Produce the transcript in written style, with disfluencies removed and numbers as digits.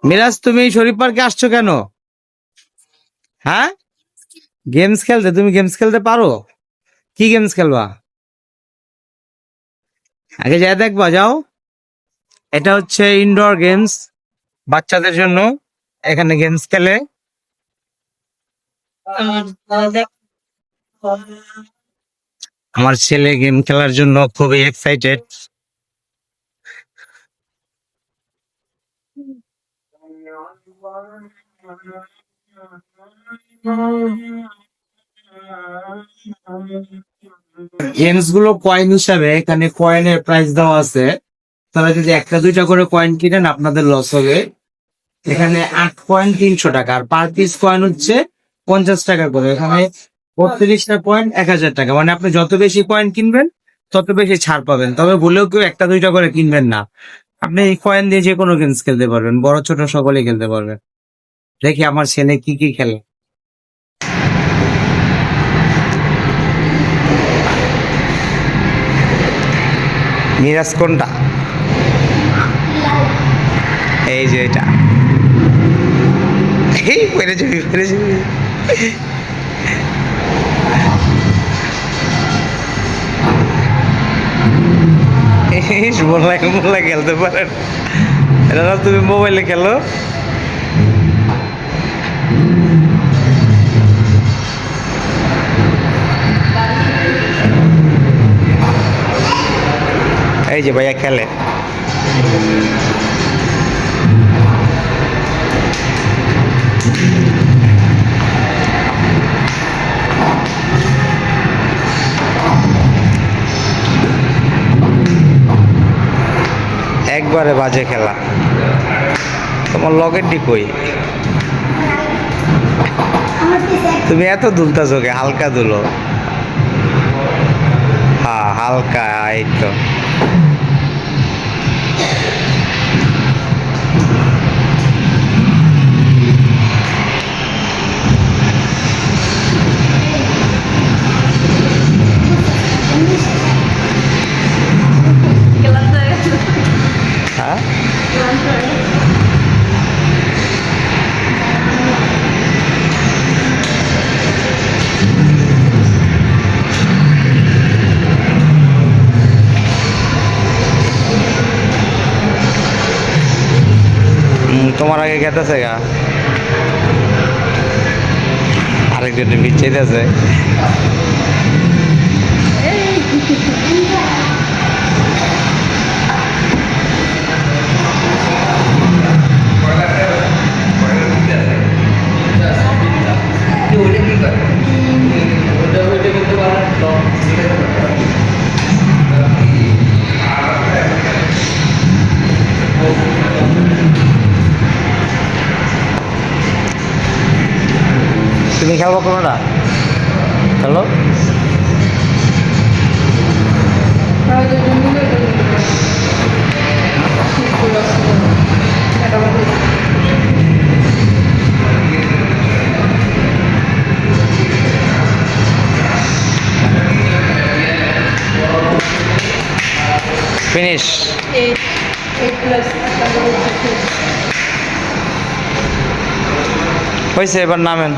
মিরাজ, তুমি শরীফ পার্কে আসছো কেন? হ্যাঁ, গেমস খেলতে? তুমি গেমস খেলতে পারো? কি গেমস খেলবা? আগে যাই দেখবা, যাও। এটা হচ্ছে ইনডোর গেমস, বাচ্চাদের জন্য। এখানে গেমস খেলে। আমার ছেলে গেম খেলার জন্য খুবই এক্সাইটেড। গেমস গুলো কয়েন হিসাবে, এখানে কয়েনের প্রাইস দেওয়া আছে। তারা যদি একটা দুইটা করে কয়েন কিনেন আপনাদের লস হবে। এখানে 8 কয়েন 300 টাকা, আর পার পিস কয়েন হচ্ছে 50 টাকা করে। এখানে 32টা কয়েন 1000 টাকা, মানে আপনি যত বেশি কয়েন কিনবেন তত বেশি ছাড় পাবেন। তবে ভুলেও কেউ একটা দুইটা করে কিনবেন না। আপনি এই কয়েন দিয়ে যে কোনো গেমস খেলতে পারবেন, বড় ছোট সকলেই খেলতে পারবেন। দেখি আমার ছেলে কি কি খেলে। মিরাজ কোনটা? এই যে এটা। এই পেরে যাবি, পেরে যাবি। মোল্লা খেলতে পারেন? এটা না, তুমি মোবাইলে খেলো। এই যে ভাইয়া খেলে। একবারে বাজে খেলা। তোমার লগের ডি কই? তুমি এত দুলতাছো কে? হালকা দুলো। হ্যাঁ, হালকা, এই তো। হ্যাঁ, তোমার আগে গেতেছে গা, আরেকজনের বিচ্ছেদেছে। তুমি খেলবো কোনটা? Hello, finish. হয়েছে, এবার নামেন।